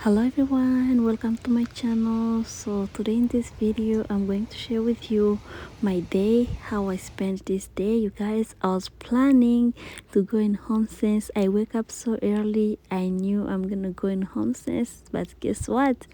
Hello everyone, welcome to my channel. So today in this video I'm going to share with you my day, how I spent this day. You guys, I was planning to go in home since I wake up so early. I knew I'm gonna go in home since, but guess what,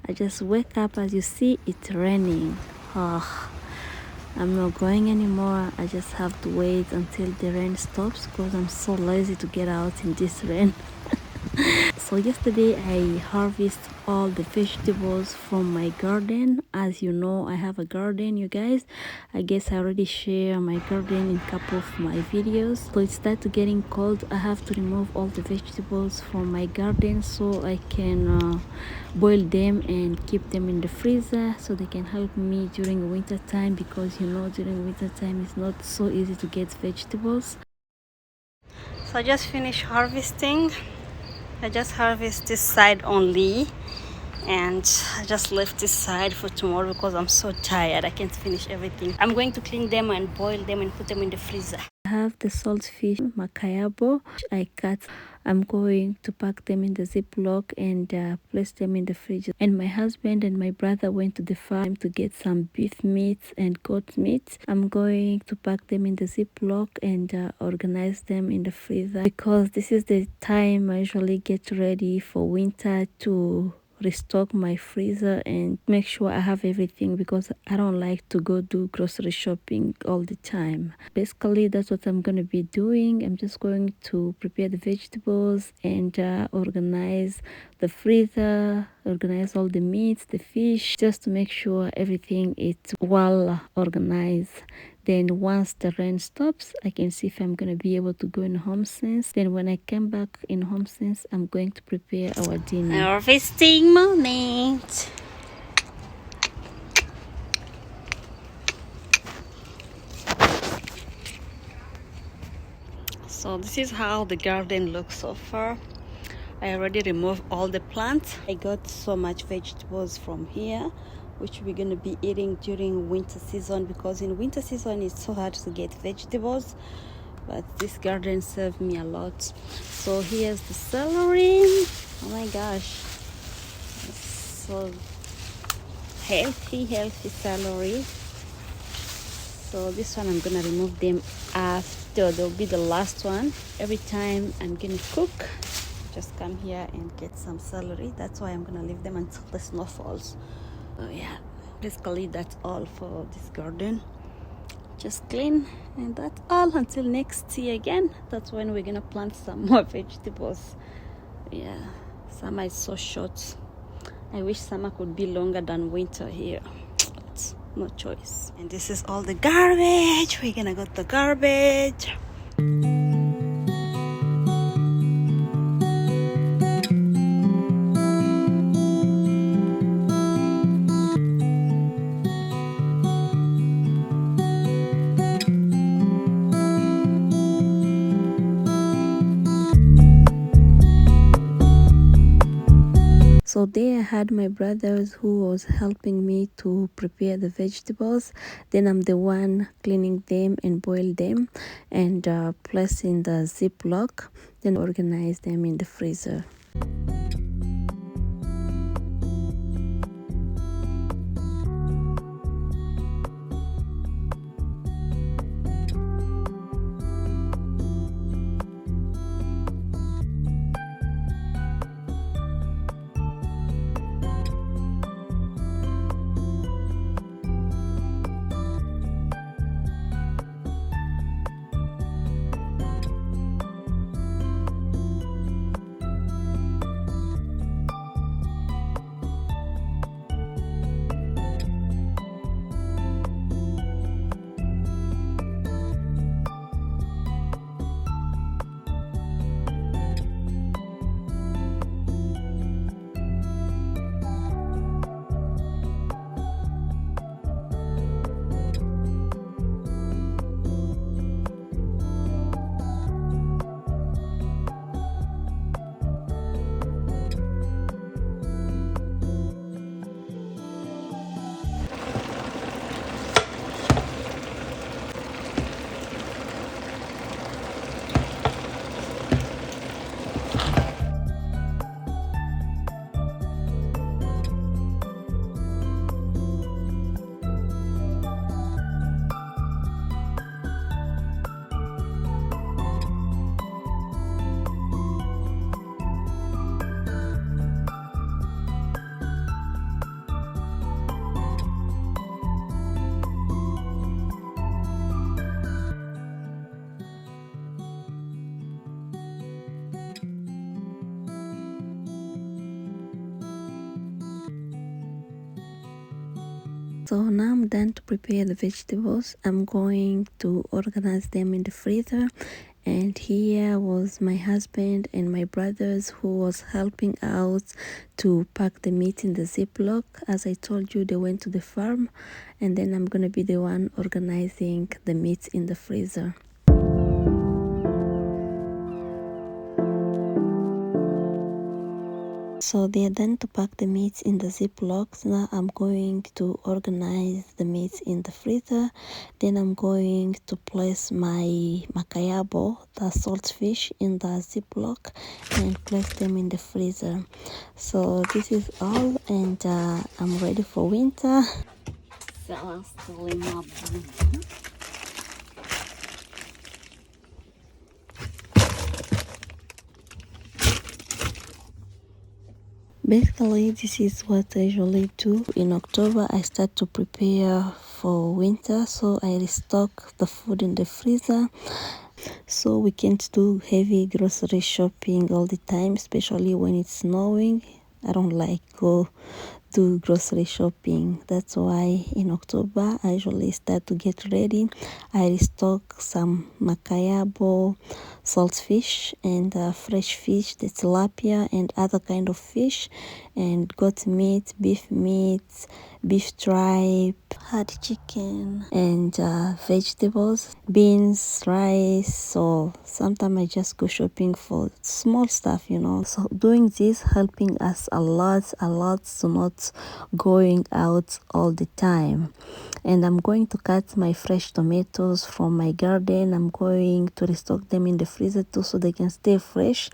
I just wake up. As you see, it's raining. I'm not going anymore. I just have to wait until the rain stops because I'm so lazy to get out in this rain. So yesterday I harvested all the vegetables from my garden. As you know, I have a garden, you guys. I guess I already share my garden in a couple of my videos. So it started getting cold. I have to remove all the vegetables from my garden so I can boil them and keep them in the freezer so they can help me during winter time, because you know during winter time it's not so easy to get vegetables. So I just finished harvesting. I just harvest this side only, and I just left this side for tomorrow because I'm so tired. I can't finish everything. I'm going to clean them and boil them and put them in the freezer. I have the salt fish macayabo I cut. I'm going to pack them in the ziploc and place them in the fridge. And my husband and my brother went to the farm to get some beef meat and goat meat. I'm going to pack them in the ziploc and organize them in the freezer, because this is the time I usually get ready for winter to restock my freezer and make sure I have everything, because I don't like to go do grocery shopping all the time. Basically, that's what I'm going to be doing. I'm just going to prepare the vegetables and organize the freezer, organize all the meats, the fish, just to make sure everything is well organized. Then once the rain stops, I can see if I'm going to be able to go in home sense. Then when I come back in home sense, I'm going to prepare our dinner. Harvesting moment. So this is how the garden looks so far. I already removed all the plants. I got so much vegetables from here, which we're going to be eating during winter season, because in winter season it's so hard to get vegetables, but this garden served me a lot. So here's the celery. Oh my gosh, so healthy celery. So this one I'm gonna remove them after. They'll be the last one. Every time I'm gonna cook, just come here and get some celery. That's why I'm gonna leave them until the snow falls. So yeah, basically that's all for this garden. Just clean, and that's all until next year again. That's when we're gonna plant some more vegetables. Yeah, summer is so short. I wish summer could be longer than winter here, but no choice. And this is all the garbage. We're gonna go to the garbage. So there I had my brothers who was helping me to prepare the vegetables. Then I'm the one cleaning them and boil them and place in the ziploc, then organize them in the freezer. So now I'm done to prepare the vegetables. I'm going to organize them in the freezer. And here was my husband and my brothers who was helping out to pack the meat in the Ziploc. As I told you, they went to the farm, and then I'm gonna be the one organizing the meat in the freezer. So they are done to pack the meats in the Ziplocs. Now I'm going to organize the meats in the freezer. Then I'm going to place my macayabo, the salt fish, in the Ziploc and place them in the freezer. So this is all, and I'm ready for winter. Basically, this is what I usually do. In October, I start to prepare for winter, so I restock the food in the freezer. So we can't do heavy grocery shopping all the time, especially when it's snowing. I don't like go do grocery shopping. That's why in October I usually start to get ready. I restock some macayabo, salt fish, and fresh fish, the tilapia and other kind of fish, and goat meat, beef tripe, hard chicken, and vegetables, beans, rice. So sometimes I just go shopping for small stuff, you know. So doing this helping us a lot to not going out all the time. And I'm going to cut my fresh tomatoes from my garden. I'm going to restock them in the freezer too so they can stay fresh.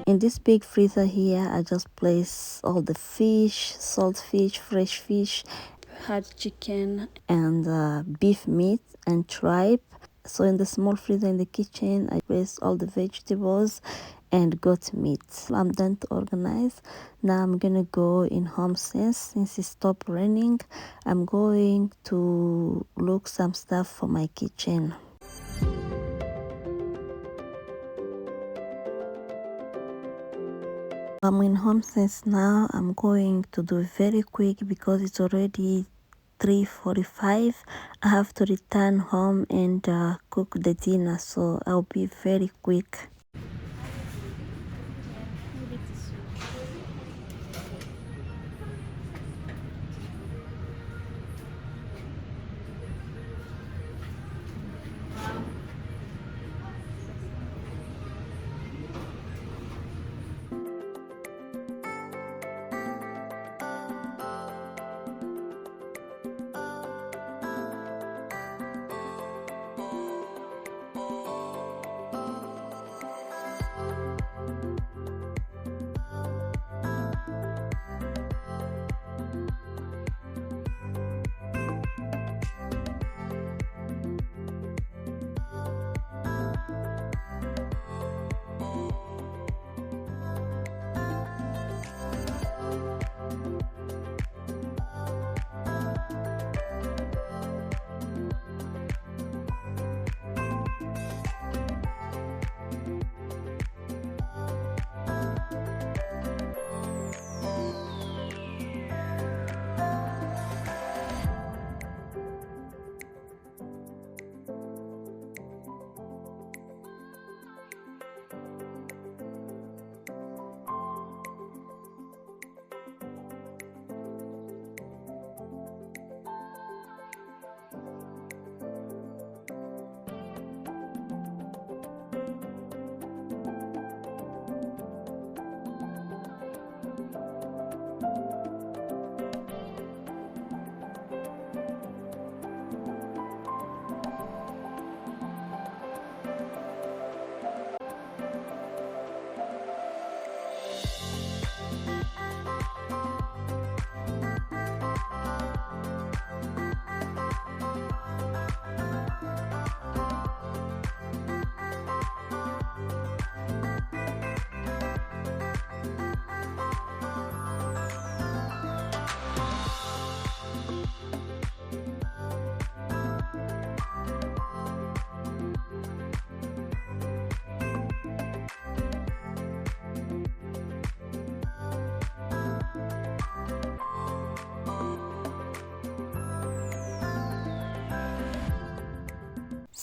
In this big freezer here, I just place all the fish, salt fish, fresh fish, hard chicken, and beef meat and tripe. So in the small freezer in the kitchen, I place all the vegetables and goat meat. I'm done to organize. Now I'm gonna go in home since it stopped raining. I'm going to look some stuff for my kitchen. I'm in home since now. I'm going to do very quick because it's already 3:45. I have to return home and cook the dinner, so I'll be very quick.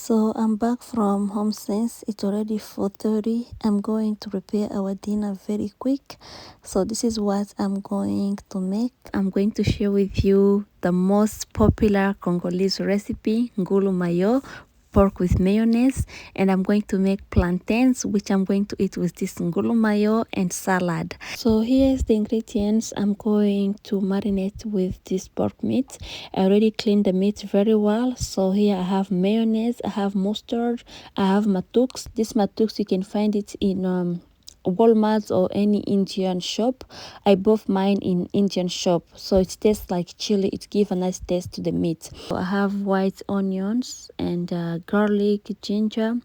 So I'm back from home since it's already 4:30. I'm going to prepare our dinner very quick. So this is what I'm going to make. I'm going to share with you the most popular Congolese recipe, ngulu mayo, pork with mayonnaise, and I'm going to make plantains, which I'm going to eat with this ngulu mayo and salad. So here's the ingredients I'm going to marinate with this pork meat. I already cleaned the meat very well. So here I have mayonnaise, I have mustard, I have matux. This matux, you can find it in Walmart or any Indian shop. I bought mine in Indian shop, so it tastes like chili. It gives a nice taste to the meat. So I have white onions and garlic, ginger,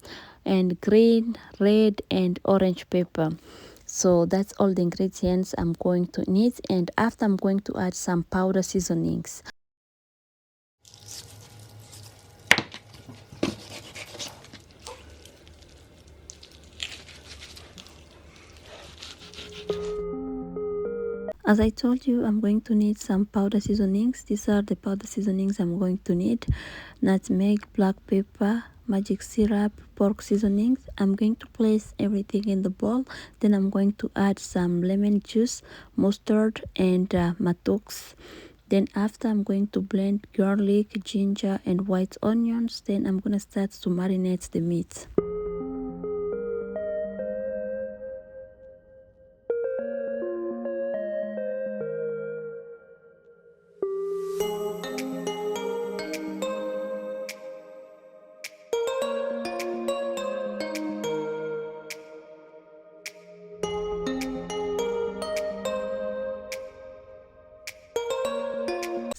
and green, red, and orange pepper. So that's all the ingredients I'm going to need, and after I'm going to add some powder seasonings. As I told you, I'm going to need some powder seasonings. These are the powder seasonings I'm going to need: nutmeg, black pepper, magic syrup, pork seasonings. I'm going to place everything in the bowl. Then I'm going to add some lemon juice, mustard, and matux. Then after, I'm going to blend garlic, ginger, and white onions. Then I'm going to start to marinate the meat.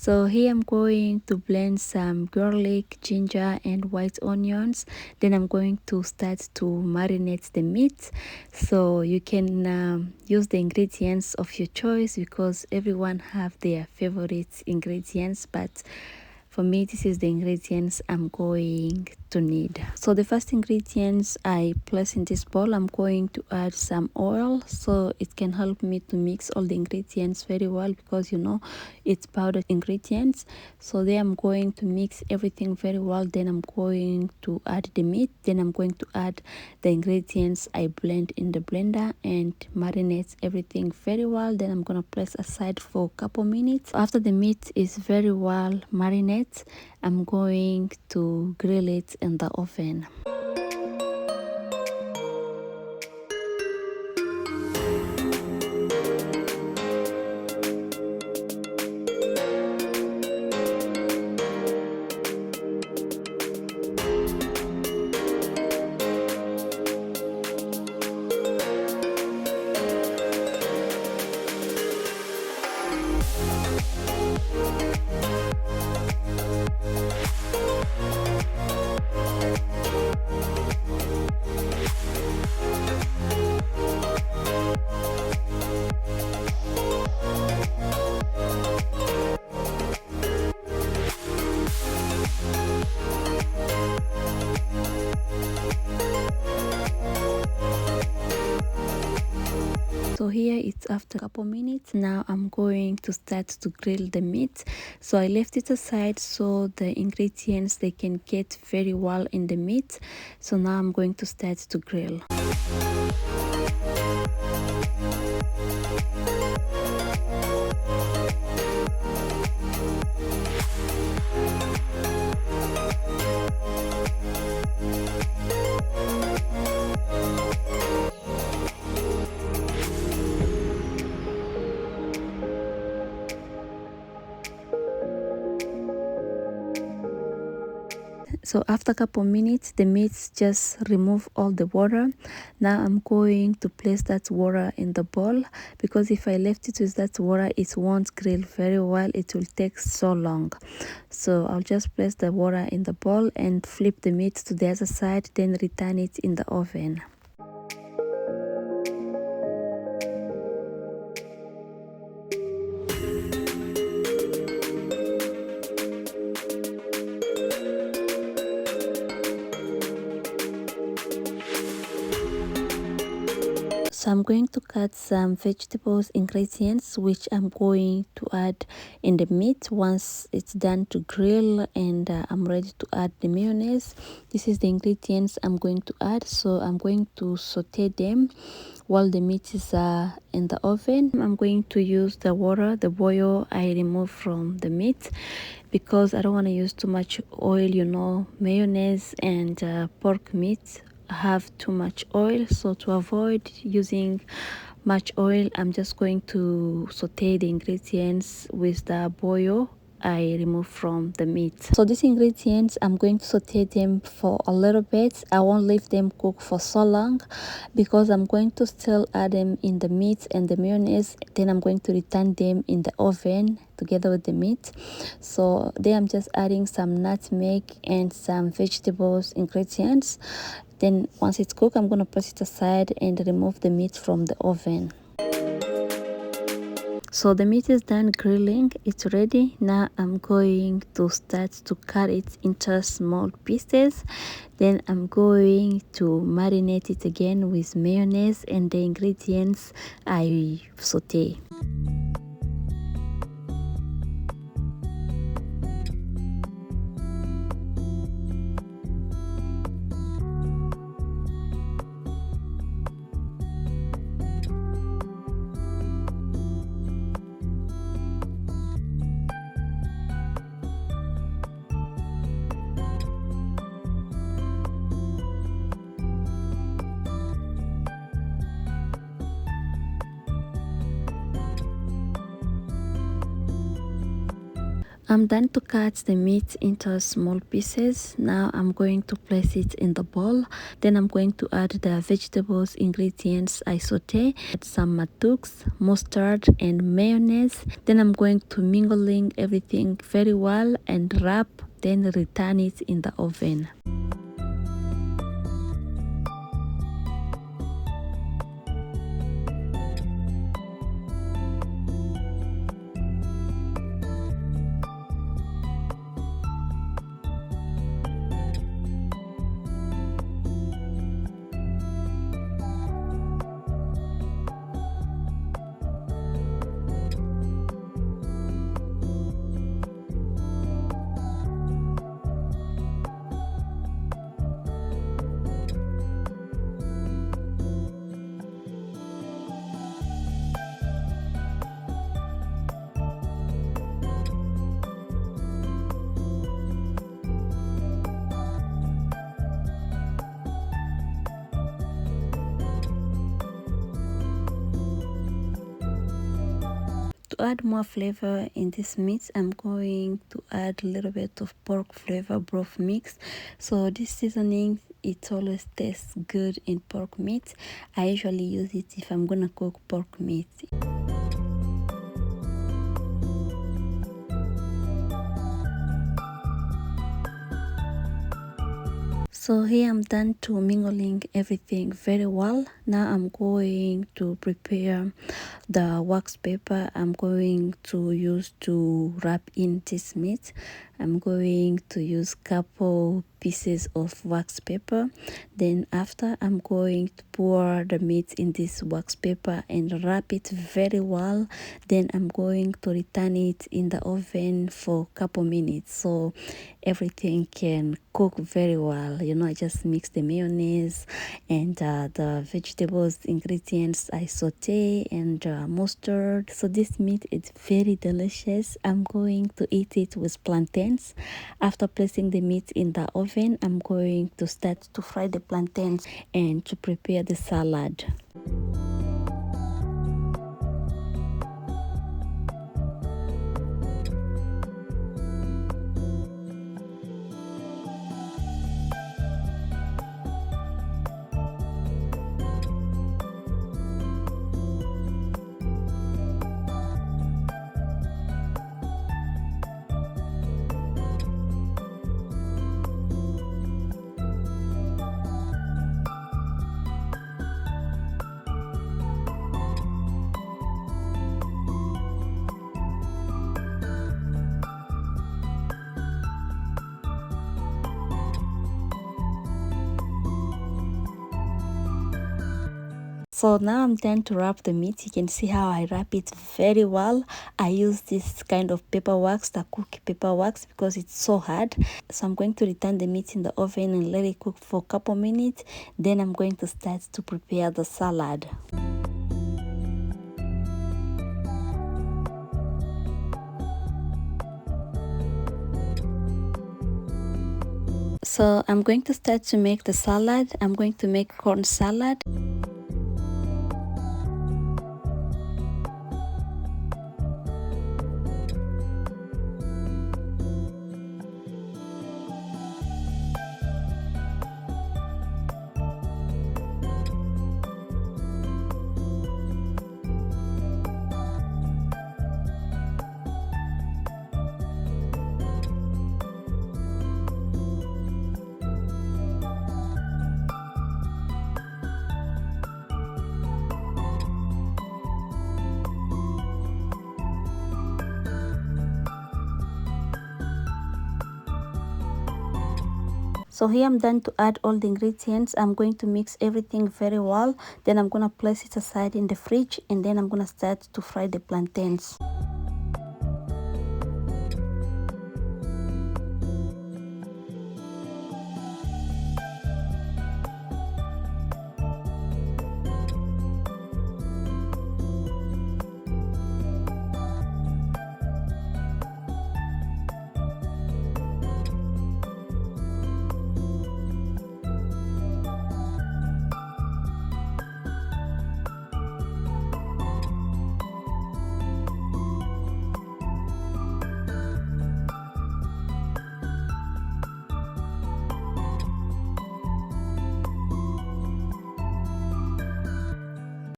So here I'm going to blend some garlic, ginger, and white onions. Then I'm going to start to marinate the meat. So you can use the ingredients of your choice, because everyone have their favorite ingredients, but for me, this is the ingredients I'm going to need. So the first ingredients I place in this bowl, I'm going to add some oil, so it can help me to mix all the ingredients very well, because you know it's powdered ingredients. So there I'm going to mix everything very well. Then I'm going to add the meat. Then I'm going to add the ingredients I blend in the blender and marinate everything very well. Then I'm going to place aside for a couple minutes. After the meat is very well marinated, I'm going to grill it in the oven. So here it's after a couple minutes. Now I'm going to start to grill the meat. So I left it aside so the ingredients, they can get very well in the meat. So now I'm going to start to grill. So after a couple minutes, the meat just remove all the water. Now I'm going to place that water in the bowl, because if I left it with that water, it won't grill very well. It will take so long. So I'll just place the water in the bowl and flip the meat to the other side, then return it in the oven. So I'm going to cut some vegetables ingredients which I'm going to add in the meat once it's done to grill, and I'm ready to add the mayonnaise. This is the ingredients I'm going to add. So I'm going to saute them while the meat is in the oven. I'm going to use the water, the boil I removed from the meat, because I don't want to use too much oil. You know, mayonnaise and pork meat have too much oil, so to avoid using much oil, I'm just going to saute the ingredients with the boil I removed from the meat. So these ingredients, I'm going to saute them for a little bit. I won't leave them cook for so long because I'm going to still add them in the meat and the mayonnaise. Then I'm going to return them in the oven together with the meat. So there I'm just adding some nutmeg and some vegetables ingredients. Then once it's cooked, I'm going to put it aside and remove the meat from the oven. So the meat is done grilling, it's ready. Now I'm going to start to cut it into small pieces. Then I'm going to marinate it again with mayonnaise and the ingredients I saute. I'm done to cut the meat into small pieces. Now I'm going to place it in the bowl. Then I'm going to add the vegetables ingredients I saute, add some matux, mustard and mayonnaise. Then I'm going to mingling everything very well and wrap, then return it in the oven. To add more flavor in this mix, I'm going to add a little bit of pork flavor broth mix. So this seasoning, it always tastes good in pork meat. I usually use it if I'm gonna cook pork meat. So here I'm done to mingling everything very well. Now I'm going to prepare the wax paper I'm going to use to wrap in this meat. I'm going to use couple pieces of wax paper. Then after, I'm going to pour the meat in this wax paper and wrap it very well. Then I'm going to return it in the oven for a couple minutes so everything can cook very well. You know, I just mix the mayonnaise and the vegetables ingredients I saute and mustard. So this meat is very delicious. I'm going to eat it with plantains. After placing the meat in the oven, I'm going to start to fry the plantains and to prepare the salad. So now I'm done to wrap the meat. You can see how I wrap it very well. I use this kind of paper wax, the cookie paper wax, because it's so hard. So I'm going to return the meat in the oven and let it cook for a couple minutes. Then I'm going to start to prepare the salad. So I'm going to start to make the salad. I'm going to make corn salad. So here I'm done to add all the ingredients. I'm going to mix everything very well. Then I'm going to place it aside in the fridge, and then I'm going to start to fry the plantains.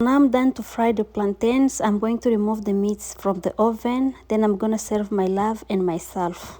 Now I'm done to fry the plantains. I'm going to remove the meats from the oven. Then I'm going to serve my love and myself.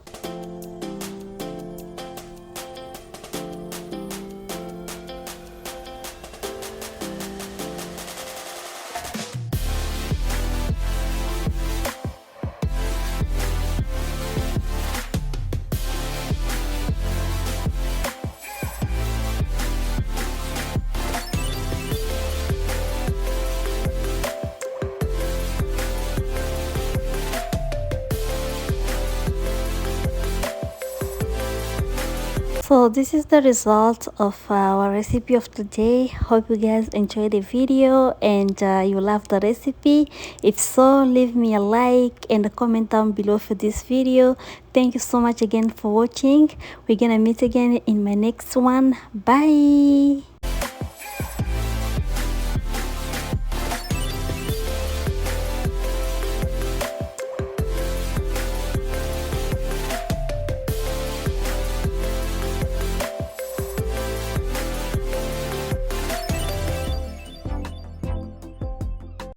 So this is the result of our recipe of today. Hope you guys enjoyed the video and you love the recipe. If so, leave me a like and a comment down below for this video. Thank you so much again for watching. We're gonna meet again in my next one. Bye.